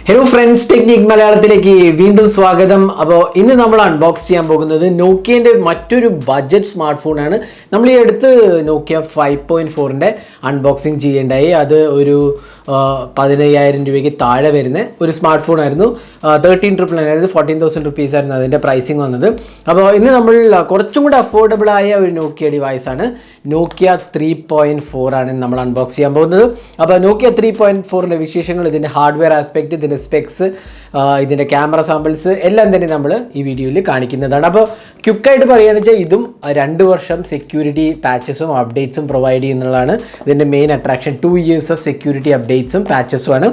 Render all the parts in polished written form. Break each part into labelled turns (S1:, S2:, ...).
S1: Hello friends, Technique മലയാളത്തിലേക്ക് വീണ്ടും സ്വാഗതം. അപ്പോൾ ഇന്ന് നമ്മൾ അൺബോക്സ് ചെയ്യാൻ പോകുന്നത് നോക്കിയൻ്റെ മറ്റൊരു ബഡ്ജറ്റ് സ്മാർട്ട് ഫോണാണ്. നമ്മൾ ഈ അടുത്ത് നോക്കിയ 5.4ൻ്റെ അൺബോക്സിങ് ചെയ്യേണ്ടായി. അത് ഒരു 15,000 രൂപയ്ക്ക് താഴെ വരുന്ന ഒരു സ്മാർട്ട് ഫോൺ ആയിരുന്നു. 13,999, അതായത് 14,000 റുപ്പീസ് ആയിരുന്നു അതിൻ്റെ പ്രൈസിങ് വന്നത്. അപ്പോൾ ഇന്ന് നമ്മൾ കുറച്ചും കൂടി അഫോർഡബിൾ ആയ ഒരു നോക്കിയ ഡിവൈസാണ് നോക്കിയ 3.4 ആണ് നമ്മൾ അൺബോക്സ് ചെയ്യാൻ പോകുന്നത്. അപ്പോൾ നോക്കിയ 3.4ൻ്റെ വിശേഷങ്ങൾ, ഇതിൻ്റെ ഹാർഡ്വെയർ ആസ്പെക്റ്റ്, ഇതിൻ്റെ സ്പെക്സ്, ഇതിൻ്റെ ക്യാമറ സാമ്പിൾസ് എല്ലാം തന്നെ നമ്മൾ ഈ വീഡിയോയിൽ കാണിക്കുന്നതാണ്. അപ്പോൾ ക്വിക്കായിട്ട് പറയുകയാണെന്ന് വെച്ചാൽ ഇതും 2 വർഷം സെക്യൂരിറ്റി പാച്ചസും അപ്ഡേറ്റ്സും പ്രൊവൈഡ് ചെയ്യുന്നതാണ് ഇതിൻ്റെ main attraction. 2 years of security അപ്ഡേറ്റ്സും പാച്ചസുമാണ്.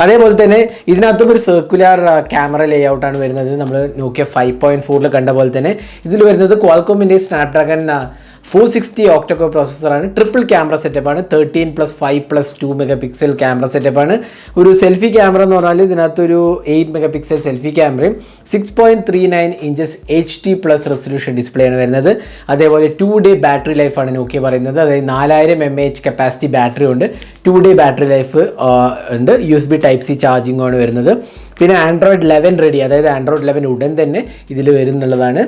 S1: അതേപോലെ തന്നെ ഇതിനകത്തും ഒരു സർക്കുലർ ക്യാമറ ലേ ഔട്ടാണ് വരുന്നത്. നമ്മൾ നോക്കിയ 5.4 കണ്ട പോലെ തന്നെ ഇതിൽ വരുന്നത് ക്വാൾകോമിൻ്റെ സ്നാപ്ഡ്രാഗൺ 460 octa-core പ്രോസസ്സറാണ്. ട്രിപ്പിൾ ക്യാമറ സെറ്റപ്പാണ്. 13+5+2 മെഗാപിക്സൽ ക്യാമറ സെറ്റപ്പാണ്. ഒരു സെൽഫി ക്യാമറ എന്ന് പറഞ്ഞാൽ ഇതിനകത്തൊരു 8 മെഗാപിക്സൽ സെൽഫി ക്യാമറയും 6.39 inches HD+ റെസൊല്യൂഷൻ ഡിസ്പ്ലേ ആണ് വരുന്നത്. അതേപോലെ 2-day ബാറ്ററി ലൈഫാണ് നോക്കിയ പറയുന്നത്. അതായത് 4000 mAh കപ്പാസിറ്റി ബാറ്ററി ഉണ്ട്. 2-day ബാറ്ററി ലൈഫ് ഉണ്ട്. USB Type-C ചാർജിങ്ങും ആണ് വരുന്നത്. പിന്നെ ആൻഡ്രോയിഡ് 11 റെഡി, അതായത് ആൻഡ്രോയിഡ് 11 ഉടൻ തന്നെ ഇതിൽ വരും എന്നുള്ളതാണ്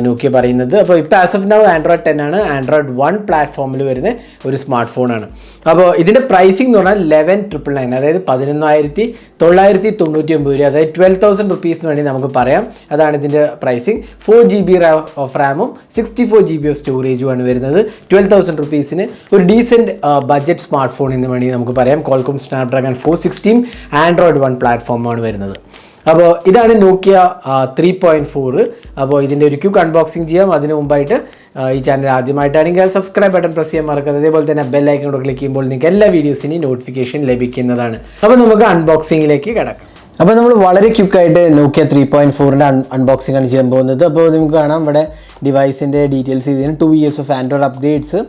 S1: നോക്കിയ പറയുന്നത്. അപ്പോൾ ഇപ്പോൾ ആസ് ഓഫ് നൗ ആൻഡ്രോയിഡ് 10 ആണ്. ആൻഡ്രോയിഡ് 1 പ്ലാറ്റ്ഫോമിൽ വരുന്ന ഒരു സ്മാർട്ട് ഫോണാണ്. അപ്പോൾ ഇതിൻ്റെ പ്രൈസിംഗ് എന്ന് പറഞ്ഞാൽ 11,999, അതായത് 11,999 രൂപ, അതായത് 12,000 റുപ്പീസിന് വേണ്ടി നമുക്ക് പറയാം. അതാണ് ഇതിൻ്റെ പ്രൈസിങ്. 4GB ഓഫ് റാമും 64GB ഓഫ് സ്റ്റോറേജുമാണ് വരുന്നത്. 12,000 റുപ്പീസിന് ഒരു ഡീസൻറ്റ് ബഡ്ജറ്റ് സ്മാർട്ട് ഫോൺ എന്ന് വേണമെങ്കിൽ നമുക്ക് പറയാം. ക്വാൾകോം സ്നാപ്ഡ്രാഗൺ 460 ആൻഡ്രോയിഡ് 1 പ്ലാറ്റ്ഫോമാണ് വരുന്നത്. അപ്പോൾ ഇതാണ് നോക്കിയ 3.4. അപ്പോൾ ഇതിൻ്റെ ഒരു ക്വിക്ക് അൺബോക്സിങ് ചെയ്യാം. അതിന് മുമ്പായിട്ട് ഈ ചാനൽ ആദ്യമായിട്ടാണെങ്കിൽ സബ്സ്ക്രൈബ് ബട്ടൺ പ്രസ് ചെയ്യാൻ മറക്കരുത്. അതേപോലെ തന്നെ ബെൽ ഐക്കൺ ക്ലിക്ക് ചെയ്യുമ്പോൾ നിങ്ങൾക്ക് എല്ലാ വീഡിയോസിനും നോട്ടിഫിക്കേഷൻ ലഭിക്കുന്നതാണ്. അപ്പോൾ നമുക്ക് അൺബോക്സിങ്ങിലേക്ക് കിടക്കാം. അപ്പോൾ നമ്മൾ വളരെ ക്വിക്കായിട്ട് നോക്കിയ 3.4ൻ്റെ അൺബോക്സിംഗ് ആണ് ചെയ്യാൻ പോകുന്നത്. അപ്പോൾ നമുക്ക് കാണാം ഇവിടെ ഡിവൈസിൻ്റെ ഡീറ്റെയിൽസ് ചെയ്തതിന് 2 years ഓഫ് ആൻഡ്രോയിഡ് അപ്ഡേറ്റ്സ്,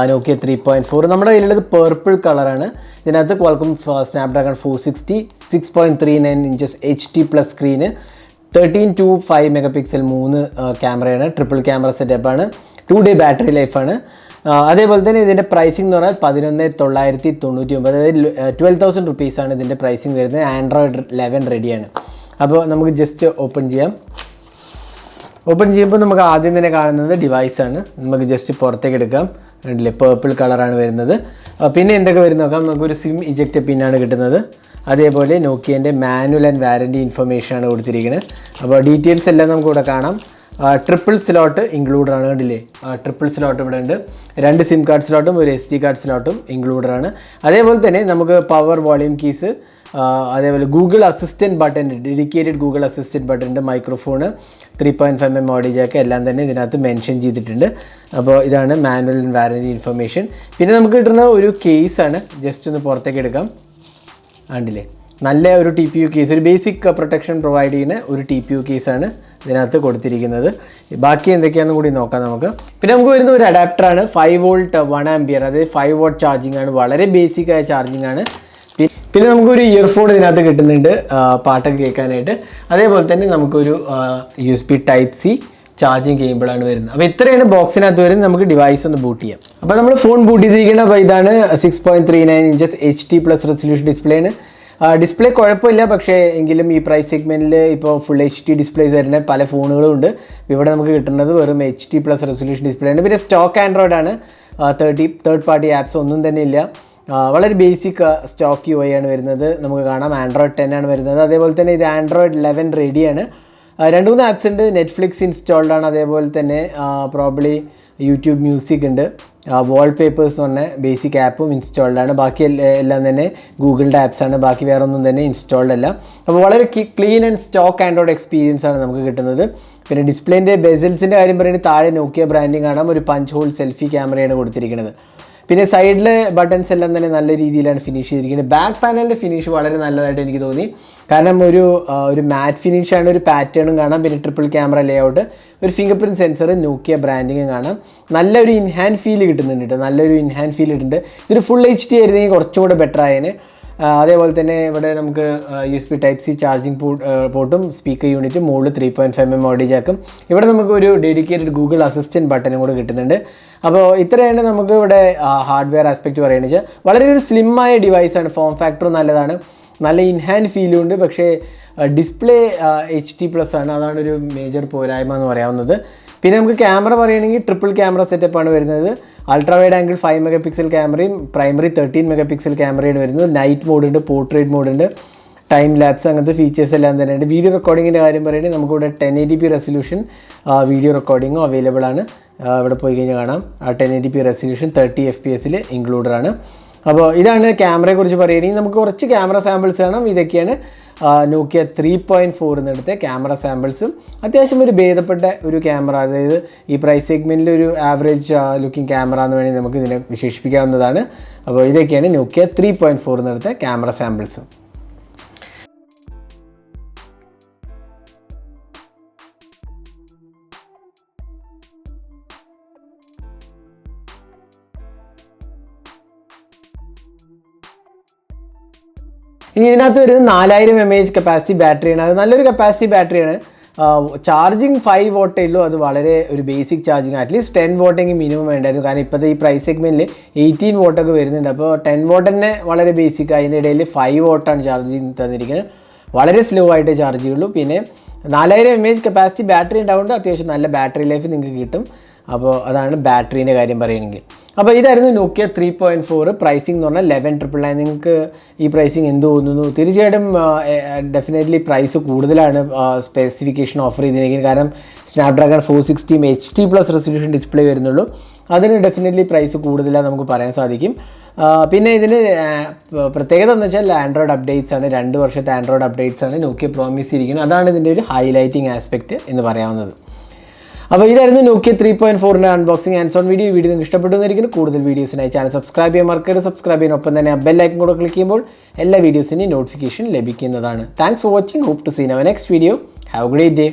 S1: നോക്കിയ 3.4. നമ്മുടെ കയ്യിലുള്ളത് പേർപ്പിൾ കളറാണ്. ഇതിനകത്ത് Qualcomm Snapdragon 460, 6.39 inches HD+ screen, 13-5 megapixel 3 ക്യാമറയാണ്. ട്രിപ്പിൾ ക്യാമറ സെറ്റപ്പാണ്. 2-day ബാറ്ററി ലൈഫാണ്. അതേപോലെ തന്നെ ഇതിൻ്റെ പ്രൈസിംഗ് എന്ന് പറഞ്ഞാൽ 11,999, അതായത് 12,000 റുപ്പീസാണ് ഇതിൻ്റെ പ്രൈസിംഗ് വരുന്നത്. ആൻഡ്രോയിഡ് 11 റെഡിയാണ്. അപ്പോൾ നമുക്ക് ജസ്റ്റ് ഓപ്പൺ ചെയ്യാം. ഓപ്പൺ ചെയ്യുമ്പോൾ നമുക്ക് ആദ്യം തന്നെ കാണുന്നത് ഡിവൈസാണ്. നമുക്ക് ജസ്റ്റ് പുറത്തേക്ക് എടുക്കാം. കണ്ടില്ലേ, പേർപ്പിൾ കളറാണ് വരുന്നത്. പിന്നെ എന്തൊക്കെ വരും നോക്കാം. നമുക്കൊരു സിം ഇജക്റ്റ് പിന്നാണ് കിട്ടുന്നത്. അതേപോലെ നോക്കിയൻ്റെ മാനുവൽ ആൻഡ് വാറൻറ്റി ഇൻഫർമേഷനാണ് കൊടുത്തിരിക്കുന്നത്. അപ്പോൾ ഡീറ്റെയിൽസ് എല്ലാം നമുക്കിവിടെ കാണാം. ട്രിപ്പിൾ സ്ലോട്ട് ഇൻക്ലൂഡറാണ്. കണ്ടില്ലേ, ട്രിപ്പിൾ സ്ലോട്ട് ഇവിടെ ഉണ്ട്. 2 സിം കാർഡ് സ്ലോട്ടും ഒരു SD കാർഡ് സ്ലോട്ടും ഇൻക്ലൂഡറാണ്. അതേപോലെ തന്നെ നമുക്ക് പവർ, വോളിയം കീസ്, അതേപോലെ Google assistant button, dedicated Google assistant button ഉണ്ട്. മൈക്രോഫോണ്, 3.5mm ഓഡിയോ ജാക്ക് എല്ലാം തന്നെ ഇതിനകത്ത് മെൻഷൻ ചെയ്തിട്ടുണ്ട്. അപ്പോൾ ഇതാണ് മാനുവൽ ആൻഡ് വാറൻറ്റി ഇൻഫർമേഷൻ. പിന്നെ നമുക്ക് കിട്ടുന്ന ഒരു കേസാണ്. ജസ്റ്റ് ഒന്ന് പുറത്തേക്ക് എടുക്കാം. കണ്ടില്ലേ, നല്ല ഒരു TPU കേസ്, ഒരു ബേസിക് പ്രൊട്ടക്ഷൻ പ്രൊവൈഡ് ചെയ്യുന്ന ഒരു TPU കേസാണ് ഇതിനകത്ത് കൊടുത്തിരിക്കുന്നത്. ബാക്കി എന്തൊക്കെയാണെന്ന് കൂടി നോക്കാം നമുക്ക്. പിന്നെ നമുക്ക് വരുന്ന ഒരു അഡാപ്റ്ററാണ്. 5V 1 ആംപിയർ, അതായത് 5W ചാർജിങ് ആണ്. വളരെ ബേസിക് ആയ ചാർജിങ് ആണ്. പിന്നെ നമുക്കൊരു ഇയർഫോൺ ഇതിനകത്ത് കിട്ടുന്നുണ്ട് പാട്ടൊക്കെ കേൾക്കാനായിട്ട്. അതേപോലെ തന്നെ നമുക്കൊരു USB Type-C ചാർജിങ് കേബിളാണ് വരുന്നത്. അപ്പോൾ ഇത്രയാണ് ബോക്സിനകത്ത് വരുന്നത്. നമുക്ക് ഡിവൈസ് ഒന്ന് ബൂട്ട് ചെയ്യാം. അപ്പോൾ നമ്മൾ ഫോൺ ബൂട്ട് ചെയ്തിരിക്കുന്നത് അപ്പോൾ ഇതാണ്. 6.39 inches HD+ റെസൊല്യൂഷൻ ഡിസ്പ്ലേ ആണ്. ഡിസ്പ്ലേ കുഴപ്പമില്ല, പക്ഷേ എങ്കിലും ഈ പ്രൈസ് സെഗ്മെൻറ്റിൽ ഇപ്പോൾ ഫുൾ HD ഡിസ്പ്ലേസ് വരുന്ന പല ഫോണുകളും ഉണ്ട്. ഇവിടെ നമുക്ക് കിട്ടുന്നത് വെറും HD+ റെസൊല്യൂഷൻ ഡിസ്പ്ലേ ആണ്. പിന്നെ സ്റ്റോക്ക് ആൻഡ്രോയിഡ് ആണ്. തേർഡ് പാർട്ടി ആപ്സ് ഒന്നും തന്നെ ഇല്ല. വളരെ ബേസിക് സ്റ്റോക്ക് UI ആണ് വരുന്നത്. നമുക്ക് കാണാം ആൻഡ്രോയിഡ് 10 ആണ് വരുന്നത്. അതേപോലെ തന്നെ ഇത് ആൻഡ്രോയിഡ് 11 റെഡിയാണ്. 2-3 ആപ്സ് ഉണ്ട്. നെറ്റ്ഫ്ലിക്സ് ഇൻസ്റ്റാൾഡ് ആണ്. അതേപോലെ തന്നെ പ്രോബ്ലി യൂട്യൂബ് മ്യൂസിക് ഉണ്ട്. വാൾപേപ്പേഴ്സ് എന്ന് പറഞ്ഞ ബേസിക് ആപ്പും ഇൻസ്റ്റാൾഡ് ആണ്. ബാക്കി എല്ലാം തന്നെ ഗൂഗിളിൻ്റെ ആപ്സാണ്. ബാക്കി വേറെ ഒന്നും തന്നെ ഇൻസ്റ്റാൾഡ് അല്ല. അപ്പോൾ വളരെ clean and stock Android experience ആണ് നമുക്ക് കിട്ടുന്നത്. പിന്നെ ഡിസ്പ്ലേൻ്റെ ബെസൽസിൻ്റെ കാര്യം പറയുന്നത് താഴെ നോക്കിയ ബ്രാൻഡിങ് കാണാം. ഒരു പഞ്ച് ഹോൾ സെൽഫി ക്യാമറയാണ് കൊടുത്തിരിക്കുന്നത്. പിന്നെ സൈഡിലെ ബട്ടൺസ് എല്ലാം തന്നെ നല്ല രീതിയിലാണ് ഫിനിഷ് ചെയ്തിരിക്കുന്നത്. ബാക്ക് പാനലിൻ്റെ ഫിനിഷ് വളരെ നല്ലതായിട്ട് എനിക്ക് തോന്നി. കാരണം ഒരു മാറ്റ് ഫിനിഷാണ്. ഒരു പാറ്റേണും കാണാം. പിന്നെ ട്രിപ്പിൾ ക്യാമറ ലേ ഔട്ട്, ഒരു ഫിംഗർ പ്രിൻറ്റ് സെൻസർ, നോക്കിയ ബ്രാൻഡിങ് കാണാം. നല്ലൊരു ഇൻഹാൻഡ് ഫീൽ കിട്ടുന്നുണ്ട് കേട്ടോ. നല്ലൊരു ഇൻഹാൻഡ് ഫീൽ കിട്ടുന്നുണ്ട്. ഇതൊരു ഫുൾ HD ആയിരുന്നെങ്കിൽ കുറച്ചും കൂടെ ബെറ്റർ ആയേനെ. അതേപോലെ തന്നെ ഇവിടെ നമുക്ക് USB Type-C ചാർജിങ് പോർട്ടും സ്പീക്കർ യൂണിറ്റും, മുകളിൽ 3.5mm ഓഡിയോ ജാക്കും. ഇവിടെ നമുക്ക് ഒരു ഡെഡിക്കേറ്റഡ് ഗൂഗിൾ അസിസ്റ്റൻറ്റ് ബട്ടനും കൂടെ കിട്ടുന്നുണ്ട്. അപ്പോൾ ഇത്രയാണ് നമുക്ക് ഇവിടെ ഹാർഡ്വെയർ ആസ്പെക്റ്റ് പറയുന്നത്. വളരെ ഒരു സ്ലിമ്മായ ഡിവൈസാണ്. ഫോം ഫാക്ടറും നല്ലതാണ്. നല്ല ഇൻഹാൻഡ് ഫീലും ഉണ്ട്. പക്ഷേ ഡിസ്പ്ലേ HD+ ആണ്, അതാണ് ഒരു മേജർ പോരായ്മ എന്ന് പറയാവുന്നത്. പിന്നെ നമുക്ക് ക്യാമറ പറയുകയാണെങ്കിൽ ട്രിപ്പിൾ ക്യാമറ സെറ്റപ്പാണ് വരുന്നത്. അൾട്രാ വൈഡ് ആംഗിൾ 5 MP ക്യാമറയും പ്രൈമറി 13 MP ക്യാമറയാണ് വരുന്നത്. നൈറ്റ് മോഡുണ്ട്, പോർട്രേറ്റ് മോഡുണ്ട്, ടൈം ലാപ്സ്, അങ്ങനത്തെ ഫീച്ചേഴ്സ് എല്ലാം തന്നെയുണ്ട്. വീഡിയോ റെക്കോർഡിങ്ങിൻ്റെ കാര്യം പറയുകയാണെങ്കിൽ നമുക്കിവിടെ 1080p റെസൊല്യൂഷൻ വീഡിയോ റെക്കോർഡിങ്ങും അവൈലബിൾ ആണ്. ഇവിടെ പോയി കഴിഞ്ഞാൽ കാണാം 1080p റെസൊല്യൂഷൻ 30 FPS ഇൻക്ലൂഡഡ് ആണ്. അപ്പോൾ ഇതാണ് ക്യാമറയെക്കുറിച്ച് പറയുകയാണെങ്കിൽ. നമുക്ക് കുറച്ച് ക്യാമറ സാമ്പിൾസ് കാണാം. ഇതൊക്കെയാണ് നോക്കിയ 3.4 എന്നെടുത്ത ക്യാമറ സാമ്പിൾസും. അത്യാവശ്യം ഒരു ഭേദപ്പെട്ട ഒരു ക്യാമറ, അതായത് ഈ പ്രൈസ് സെഗ്മെൻറ്റിൽ ഒരു ആവറേജ് ലുക്കിംഗ് ക്യാമറ എന്ന് വേണമെങ്കിൽ നമുക്ക് ഇതിനെ വിശേഷിപ്പിക്കാവുന്നതാണ്. അപ്പോൾ ഇതൊക്കെയാണ് നോക്കിയ 3.4 എന്നെടുത്ത ക്യാമറ സാമ്പിൾസും. ഇനി ഇതിനകത്ത് വരുന്നത് 4000 mAh കപ്പാസിറ്റി ബാറ്ററിയാണ്. അത് നല്ലൊരു കപ്പാസിറ്റി ബാറ്ററിയാണ്. ചാർജിങ് 5 watt ഉള്ളൂ. അത് വളരെ ഒരു basic charging, at least 10 watt minimum വേണ്ടായിരുന്നു. കാരണം ഇപ്പോഴത്തെ ഈ പ്രൈസ് സെഗ്മെൻറ്റിൽ 18 watt ഒക്കെ വരുന്നുണ്ട്. അപ്പോൾ 10 watt തന്നെ വളരെ ബേസിക്. അതിൻ്റെ ഇടയിൽ 5 watt ആണ് ചാർജിങ് തന്നിരിക്കുന്നത്. വളരെ സ്ലോ ആയിട്ട് ചാർജ് ചെയ്യുള്ളൂ. പിന്നെ 4000 mAh കപ്പാസിറ്റി ബാറ്ററി ഉണ്ടാവുകൊണ്ട് അത്യാവശ്യം നല്ല ബാറ്ററി ലൈഫ് നിങ്ങൾക്ക് കിട്ടും. അപ്പോൾ അതാണ് ബാറ്ററീൻ്റെ കാര്യം പറയുകയാണെങ്കിൽ. അപ്പോൾ ഇതായിരുന്നു നോക്കിയ 3.4. പ്രൈസിംഗ് എന്ന് പറഞ്ഞാൽ 11,999. നിങ്ങൾക്ക് ഈ പ്രൈസിങ് എന്ത് തോന്നുന്നു? തീർച്ചയായിട്ടും ഡെഫിനറ്റ്ലി പ്രൈസ് കൂടുതലാണ് സ്പെസിഫിക്കേഷൻ ഓഫർ ചെയ്തിരിക്കുന്നത്. കാരണം സ്നാപ്ഡ്രാഗൺ 460 HD+ റെസൊല്യൂഷൻ ഡിസ്പ്ലേ വരുന്നുള്ളൂ. അതിന് ഡെഫിനറ്റ്ലി പ്രൈസ് കൂടുതലാണ് നമുക്ക് പറയാൻ സാധിക്കും. പിന്നെ ഇതിന് പ്രത്യേകത എന്ന് വെച്ചാൽ ആൻഡ്രോയിഡ് അപ്ഡേറ്റ്സ് ആണ്. 2 വർഷത്തെ ആൻഡ്രോയിഡ് അപ്ഡേറ്റ്സ് ആണ് നോക്കിയ പ്രോമിസ് ചെയ്തിരിക്കുന്നത്. അതാണ് ഇതിൻ്റെ ഒരു ഹൈലൈറ്റിംഗ് ആസ്പെക്റ്റ് എന്ന് പറയാവുന്നത്. അപ്പോൾ ഇതായിരുന്നു നോക്കിയ 3.4ൻ്റെ അൺബോക്സിംഗ് ആൻഡ് ഓൺ വീഡിയോ നിങ്ങൾക്ക് ഇഷ്ടപ്പെട്ടു എന്നിരിക്കുന്നു. കൂടുതൽ വീഡിയോസിനായി ചാനൽ സബ്സ്ക്രൈബ് ചെയ്യാൻ മറക്കരുത്. സബ്സ്ക്രൈബ് ചെയ്യാനൊപ്പം തന്നെ ബെൽ ഐക്കൺ കൂടെ ക്ലിക്ക് ചെയ്യുമ്പോൾ എല്ലാ വീഡിയോസിൻ്റെയും നോട്ടിഫിക്കേഷൻ ലഭിക്കുന്നതാണ്. Thanks for watching. Hope to see in our next video. Have a great day.